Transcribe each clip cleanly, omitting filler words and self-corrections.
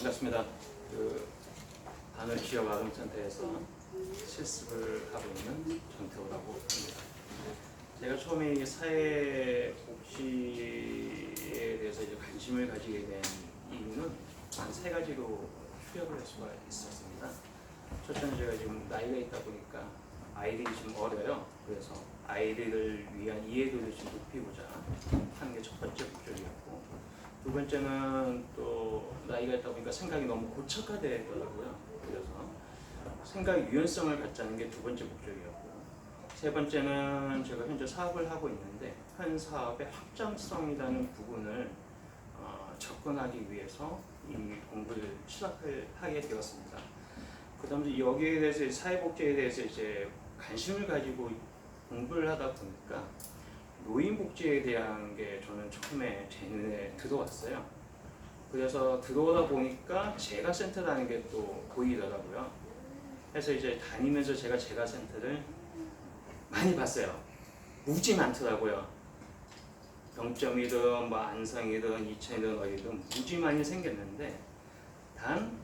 반갑습니다. 바늘지역아동센터에서 실습을 하고 있는 전태호라고 합니다. 제가 처음에 이 사회복지에 대해서 이제 관심을 가지게 된 이유는 한 세 가지로 추려볼 수가 있었습니다. 첫째는 제가 지금 나이가 있다 보니까 아이들이 지금 어려요. 그래서 아이들을 위한 이해도를 좀 높이고자 하는 게 첫 번째 목적이었고, 두 번째는 또 나이가 있다 보니까 생각이 너무 고착화되더라고요. 그래서 생각의 유연성을 갖자는 게 두 번째 목적이었고, 세 번째는 제가 현재 사업을 하고 있는데 현 사업의 확장성이라는 부분을 접근하기 위해서 이 공부를 시작을 하게 되었습니다. 그다음에 여기에 대해서 사회복지에 대해서 이제 관심을 가지고 공부를 하다 보니까 노인복지에 대한 게 저는 처음에 제 눈에 들어왔어요. 그래서 들어오다 보니까 재가센터라는 게 또 보이더라고요. 그래서 이제 다니면서 제가 재가센터를 많이 봤어요. 무지 많더라고요. 병점이든 뭐 안성이든 이천이든 어디든 무지 많이 생겼는데 단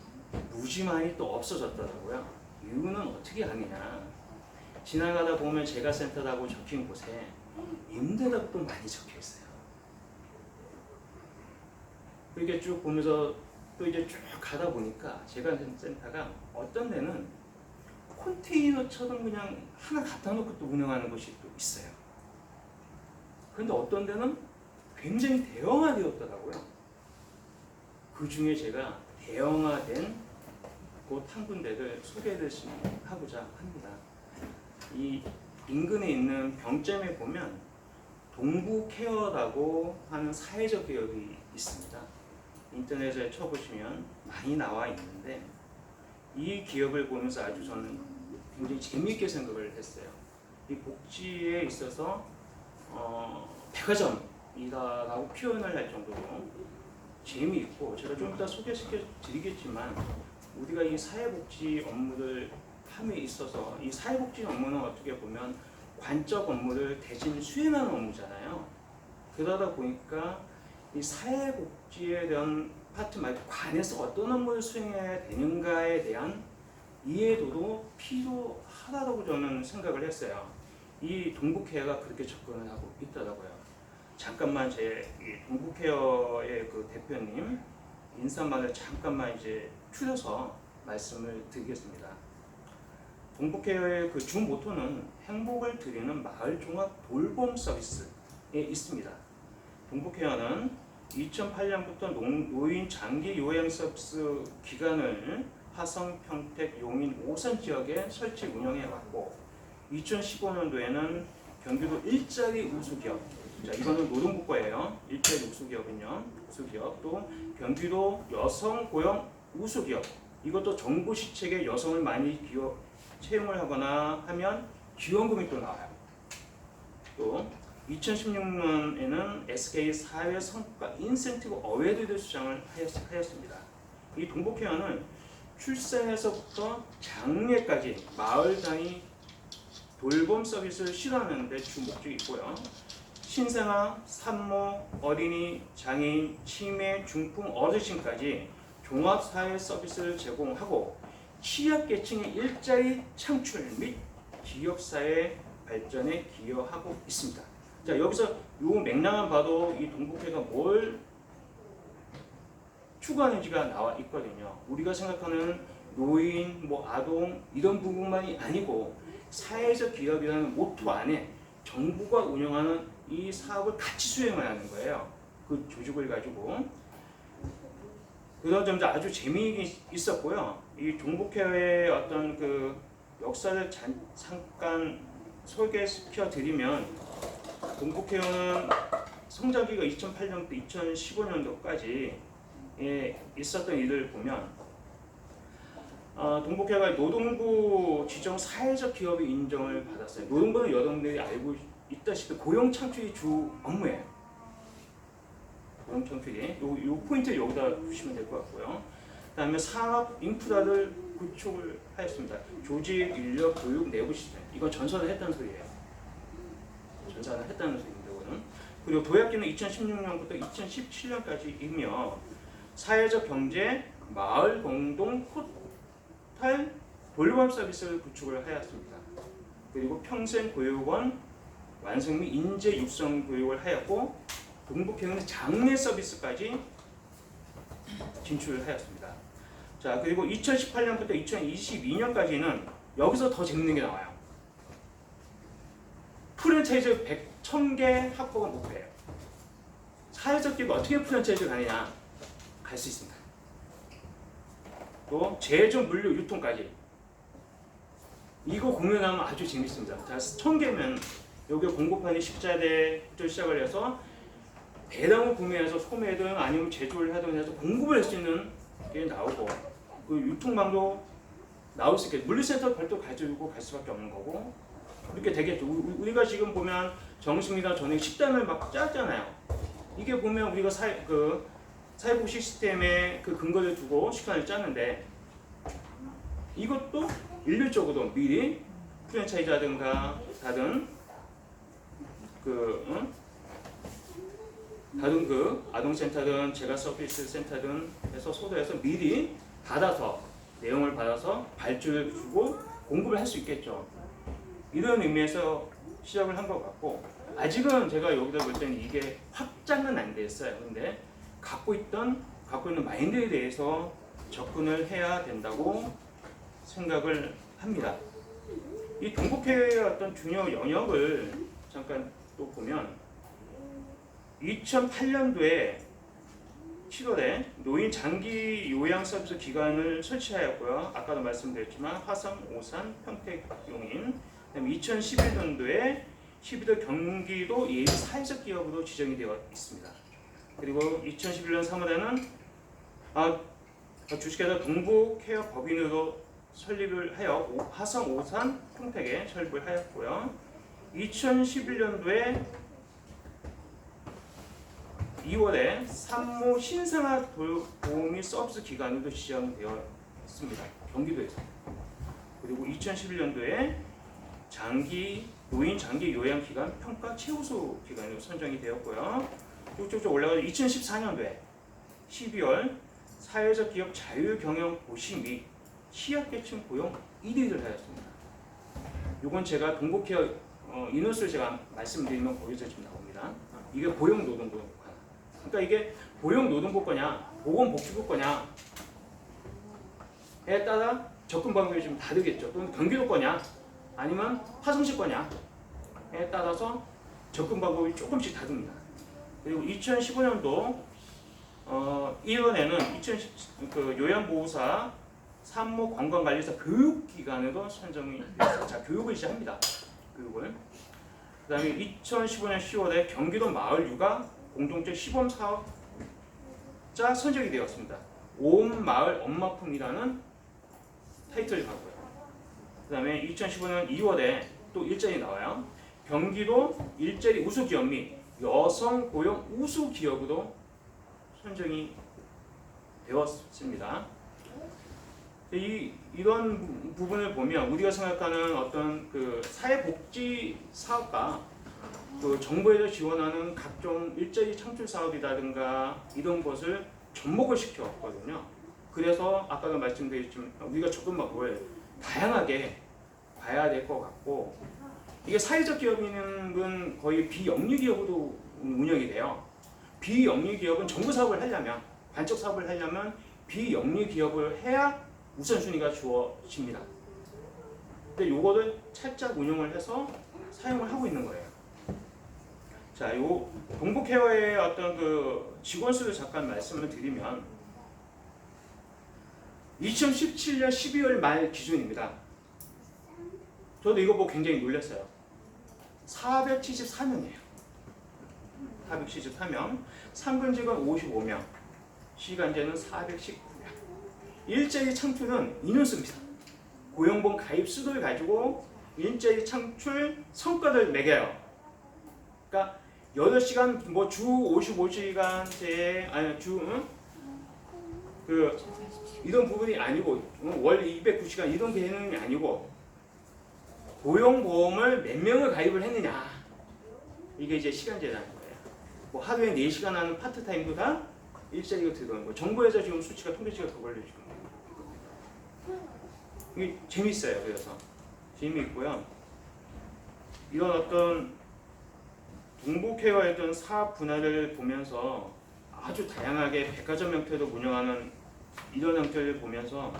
무지만이 또 없어졌더라고요. 이유는 어떻게 하느냐? 지나가다 보면 재가센터라고 적힌 곳에 임대료도 많이 적혀 있어요. 이렇게 쭉 보면서 또 이제 쭉 가다 보니까 재가센터가 어떤 데는 컨테이너처럼 그냥 하나 갖다 놓고 또 운영하는 곳이 또 있어요. 그런데 어떤 데는 굉장히 대형화되었더라고요. 그 중에 제가 대형화된 곳 한 군데를 소개를 하고자 합니다. 이 인근에 있는 병점에 보면 동부케어라고 하는 사회적 기업이 있습니다. 인터넷에 쳐보시면 많이 나와 있는데 이 기업을 보면서 아주 저는 굉장히 재미있게 생각을 했어요. 이 복지에 있어서 백화점이라고 표현을 할 정도로 재미있고, 제가 좀 이따 소개시켜 드리겠지만 우리가 이 사회복지 업무를 함에 있어서 이 사회복지 업무는 어떻게 보면 관적 업무를 대신 수행하는 업무잖아요. 그러다 보니까 이 사회복지에 대한 파트 말고 관에서 어떤 업무를 수행해야 되는가에 대한 이해도도 필요하다고 저는 생각을 했어요. 이 동부케어가 그렇게 접근을 하고 있더라고요. 잠깐만 제 동부케어의 그 대표님 인사말을 잠깐만 이제 추려서 말씀을 드리겠습니다. 동부케어의 그 주 모토는 행복을 드리는 마을 종합 돌봄 서비스에 있습니다. 동부케어는 2008년부터 노인 장기 요양 서비스 기관을 화성, 평택, 용인, 오산 지역에 설치 운영해 왔고, 2015년도에는 경기도 일자리 우수기업, 자 이거는 노동부 거예요. 일자리 우수기업은요, 우수기업, 또 경기도 여성 고용 우수기업, 이것도 정부 시책에 여성을 많이 채용을 하거나 하면 지원금이 또 나와요. 또 2016년에는 SK 사회 성과 인센티브 어웨이드 수상을 하였습니다. 이 동부케어는 출생에서부터 장례까지 마을 단위 돌봄 서비스를 실현하는 데 주 목적이 있고요. 신생아, 산모, 어린이, 장애인, 치매, 중풍, 어르신까지 종합사회 서비스를 제공하고 취약계층의 일자리 창출 및 지역사회 발전에 기여하고 있습니다. 자, 여기서 이 맥락만 봐도 이 동부케어가 뭘 추구하는지가 나와 있거든요. 우리가 생각하는 노인, 아동 이런 부분만이 아니고 사회적 기업이라는 모토 안에 정부가 운영하는 이 사업을 같이 수행을 하는 거예요. 그 조직을 가지고. 그런 점도 아주 재미있었고요. 이 동부케어의 어떤 그 역사를 잠깐 소개시켜 드리면, 동부케어는 성장기가 2008년부터 2015년도까지 있었던 일을 보면, 동부케어가 노동부 지정 사회적 기업의 인정을 받았어요. 노동부는 여러분들이 알고 있다시피 고용 창출이 주 업무예요. 고용 창출이 요 포인트를 여기다 두시면 될 것 같고요. 그다음에 산업 인프라를 구축을 하였습니다. 조직, 인력, 교육, 내부 시스템, 이건 전선을 했다는 소리예요. 전선을 했다는 소리입니다. 이거는. 그리고 도약기는 2016년부터 2017년까지이며 사회적 경제 마을 공동 포털 돌봄 서비스를 구축을 하였습니다. 그리고 평생 교육원 완성 및 인재 육성 교육을 하였고 동북회원의 장례 서비스까지 진출을 하였습니다. 자, 그리고 2018년부터 2022년까지는 여기서 더 재밌는 게 나와요. 프랜차이즈 1000개 확보가 목표예요. 사회적 기업이 어떻게 프랜차이즈 가느냐 갈 수 있습니다. 또 제조 물류 유통까지 이거 공연하면 아주 재밌습니다. 자, 1000개면 여기 공급판이 십자대부터 시작을 해서 대량을 구매해서 소매든 아니면 제조를 하든 해서 공급을 할 수 있는 게 나오고 그 유통망도 나올 수 있게 물류센터 별도 가지고 갈 수밖에 없는 거고 이렇게 되겠죠. 우리가 지금 보면 정식이나 전액 식단을 막 짰잖아요. 이게 보면 우리가 사회복지 시스템에 그 근거를 두고 식단을 짜는데 이것도 일률적으로 미리 프랜차이즈라든가 다른 아동센터든 재가 서비스 센터든 해서 소도해서 미리 받아서 내용을 받아서 발주를 주고 공급을 할 수 있겠죠. 이런 의미에서 시작을 한 것 같고 아직은 제가 여기다 볼 때는 이게 확장은 안 됐어요. 근데 갖고 있는 마인드에 대해서 접근을 해야 된다고 생각을 합니다. 이 동북회의 어떤 중요 영역을 잠깐 또 보면 2008년도에 7월에 노인 장기 요양 서비스 기관을 설치하였고요. 아까도 말씀드렸지만 화성, 오산, 평택 용인. 그다음에 2011년도에 12도 경기도 예비 사회적 기업으로 지정이 되어 있습니다. 그리고 2011년 3월에는 주식회사 동북케어 법인으로 설립을 하여 화성, 오산, 평택에 설립을 하였고요. 2011년도에 2월에 산모 신생아 보호 및 서비스 기관으로 지정되어 있습니다. 경기도에서. 그리고 2011년도에 노인 장기 요양 기관 평가 최우수 기관으로 선정이 되었고요. 쭉쭉쭉 올라가서 2014년도에 12월 사회적 기업 자유 경영 고시 및 취약계층 고용 1위를 하였습니다. 이건 제가 동북케어 인원수를 제가 말씀드리면 거기서 지금 나옵니다. 이게 고용노동부 관할. 그러니까 이게 고용노동부 거냐, 보건복지부 거냐에 따라 접근 방법이 좀 다르겠죠. 또는 경기도 거냐, 아니면 화성시 거냐에 따라서 접근 방법이 조금씩 다릅니다. 그리고 2015년도 1월에는 요양보호사 산모 관광관리사 교육기관으로 선정이 됐습니다. 자, 교육을 이제 합니다. 교육을. 그 다음에 2015년 10월에 경기도 마을 육아 공동체 시범사업자 선정이 되었습니다. 온 마을 엄마품이라는 타이틀을 갖고요. 그 다음에 2015년 2월에 또 일자리 나와요. 경기도 일자리 우수기업 및 여성 고용 우수기업으로 선정이 되었습니다. 이런 부분을 보면 우리가 생각하는 어떤 사회복지 사업과 정부에서 지원하는 각종 일자리 창출 사업이라든가 이런 것을 접목을 시켰거든요. 그래서 아까도 말씀드렸지만 우리가 접근 방법을 다양하게 봐야 될 것 같고 이게 사회적 기업은 거의 비영리 기업으로 운영이 돼요. 비영리 기업은 정부 사업을 하려면 관적 사업을 하려면 비영리 기업을 해야 우선순위가 주어집니다. 근데 요거를 살짝 운영을 해서 사용을 하고 있는 거예요. 자, 요 동북케어의 어떤 직원 수를 잠깐 말씀을 드리면 2017년 12월 말 기준입니다. 저도 이거 보고 굉장히 놀랐어요. 474명이에요. 474명. 상근직원 55명. 시간제는 419명. 일자리 창출은 인원수입니다. 고용보험 가입 수를 가지고 일자리 창출 성과를 매겨요. 그러니까 8시간 주 55시간제 이런 부분이 아니고 월 209시간 이런 개념이 아니고 고용보험을 몇 명을 가입을 했느냐 이게 이제 시간제라는 거예요. 하루에 4시간 하는 파트타임도 다 일자리가 들어가는 거. 정부에서 지금 수치가 통계치가 그걸로 지금 이게 재밌어요. 그래서 재미있고요. 이런 어떤 동북해와의 어떤 사업 분야를 보면서 아주 다양하게 백화점 형태로 운영하는 이런 형태를 보면서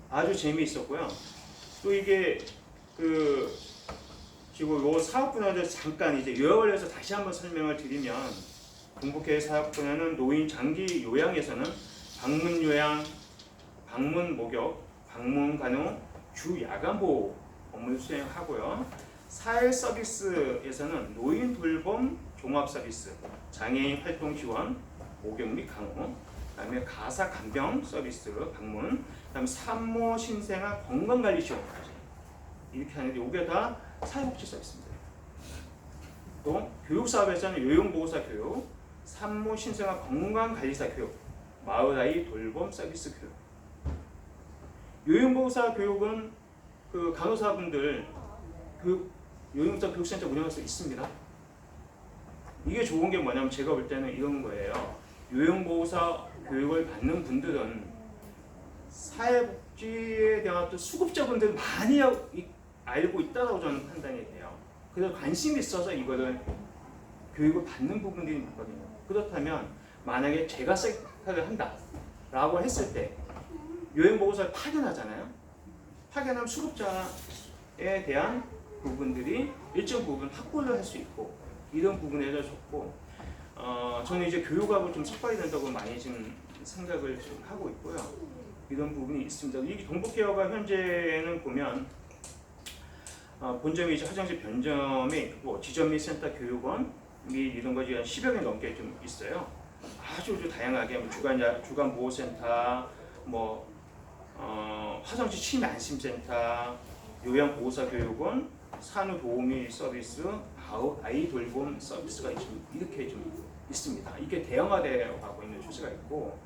아주 재미있었고요. 또 이게 그 지금 요 사업 분야를 잠깐 이제 요약을 해서 다시 한번 설명을 드리면 동북해의 사업 분야는 노인 장기 요양에서는 방문 요양, 방문 목욕, 방문 간호, 주 야간 보호 업무를 수행하고요. 사회 서비스에서는 노인 돌봄 종합 서비스, 장애인 활동 지원, 목욕 및 강호, 그다음에 가사 간병 서비스 방문, 그다음에 산모 신생아 건강 관리 지원까지 이렇게 하는데 이게 다 사회복지 서비스입니다. 또 교육 사업에서는 요양보호사 교육, 산모 신생아 건강 관리사 교육, 마을 아이 돌봄 서비스 교육. 요양보호사 교육은 그 간호사분들 요양보호사 교육센터 운영할 수 있습니다. 이게 좋은 게 뭐냐면 제가 볼 때는 이런 거예요. 요양보호사 교육을 받는 분들은 사회복지에 대한 또 수급자분들 많이 알고 있다고 저는 판단이 돼요. 그래서 관심이 있어서 이거를 교육을 받는 부분들이 있거든요. 그렇다면 만약에 제가 섹터를 한다라고 했을 때 요양보호사를 파견하잖아요. 파견하면 수급자에 대한 부분들이 일정 부분 확보를 할 수 있고 이런 부분에서 좋고 저는 이제 교육하고 좀 섞어야 된다고 많이 지금 생각을 좀 하고 있고요. 이런 부분이 있습니다. 이 동북케어가 현재는 보면 본점이 이제 화장실 변점에 있고 지점 및 센터 교육원 및 이런 것이 한 10여 개 넘게 좀 있어요. 아주 다양하게 주간 보호센터, 화장실 치매 안심센터, 요양보호사 교육원, 산후도우미 서비스, 아이 돌봄 서비스가 좀 이렇게 좀 있습니다. 이게 대형화되어 가고 있는 추세가 있고,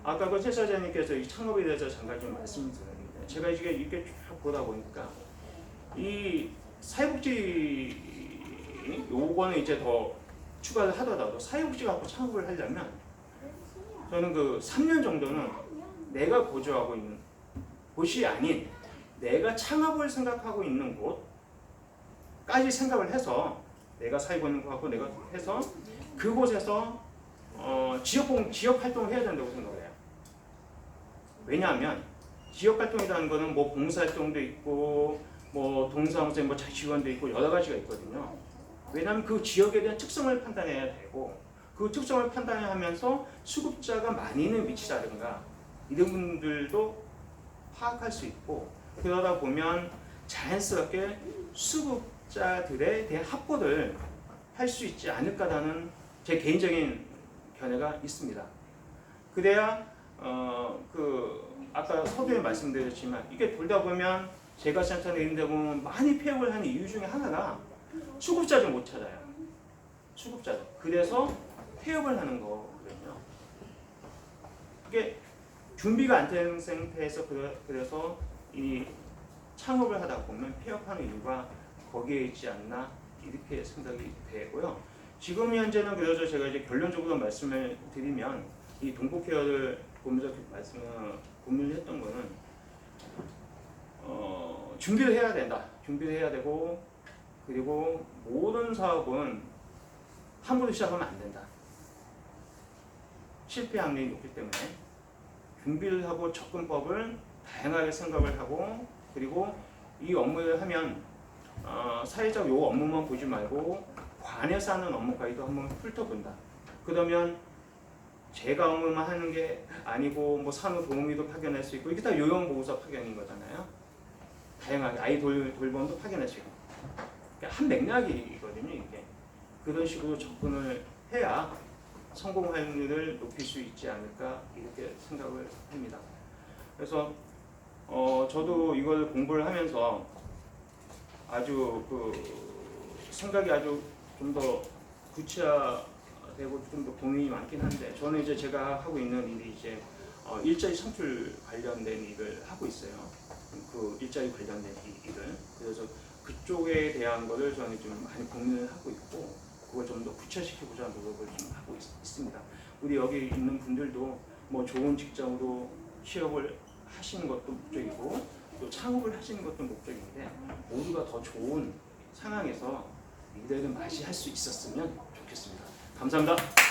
아까 그 최사장님께서 이 창업에 대해서 잠깐 좀 말씀드렸는데, 제가 이렇게 쭉 보다 보니까 이 사회복지 요거는 이제 더 추가를 하더라도 사회복지 갖고 창업을 하려면 저는 그 3년 정도는 내가 거주하고 있는 곳이 아닌 내가 창업을 생각하고 있는 곳까지 생각을 해서 내가 살고 있는 곳하고 내가 해서 그곳에서 지역 활동을 해야 된다고 생각을 해요. 왜냐하면 지역 활동이라는 거는 봉사활동도 있고 동사무소 자치원도 있고 여러 가지가 있거든요. 왜냐하면 그 지역에 대한 특성을 판단해야 되고 그 특성을 판단하면서 수급자가 많이 있는 위치라든가 이런 분들도 파악할 수 있고 그러다 보면 자연스럽게 수급자들에 대한 확보를 할 수 있지 않을까라는 제 개인적인 견해가 있습니다. 그래야 아까 서두에 말씀드렸지만 이게 돌다 보면 제가 센터에 있는 데 보면 많이 폐업을 하는 이유 중에 하나가 수급자를 못 찾아요. 수급자들. 그래서 폐업을 하는 거거든요. 이게 준비가 안 된 상태에서 그래서 이 창업을 하다 보면 폐업하는 이유가 거기에 있지 않나 이렇게 생각이 되고요. 지금 현재는 그래서 제가 이제 결론적으로 말씀을 드리면 이 동북케어를 보면서 고민을 했던 거는 준비를 해야 된다. 준비를 해야 되고 그리고 모든 사업은 함부로 시작하면 안 된다. 실패 확률이 높기 때문에 준비를 하고 접근법을 다양하게 생각을 하고 그리고 이 업무를 하면 사회적 요 업무만 보지 말고 관에서 하는 업무까지도 한번 훑어본다. 그러면 제가 업무만 하는 게 아니고 산후도우미도 파견할 수 있고 이게 다 요양보호사 파견인 거잖아요. 다양하게 아이 돌봄도 파견할 수 있고 그러니까 한 맥락이거든요. 이게 그런 식으로 접근을 해야 성공 확률을 높일 수 있지 않을까 이렇게 생각을 합니다. 그래서 저도 이걸 공부를 하면서 아주 생각이 아주 좀 더 구체화되고 좀 더 고민이 많긴 한데 저는 이제 제가 하고 있는 일이 이제 일자리 창출 관련된 일을 하고 있어요. 그 일자리 관련된 일을 그래서 그쪽에 대한 거를 저는 좀 많이 고민을 하고 있고 그걸 좀 더 구체시키고자 노력을 좀 하고 있습니다. 우리 여기 있는 분들도 뭐 좋은 직장으로 취업을 하시는 것도 목적이고 또 창업을 하시는 것도 목적인데 모두가 더 좋은 상황에서 미래를 맞이할 수 있었으면 좋겠습니다. 감사합니다.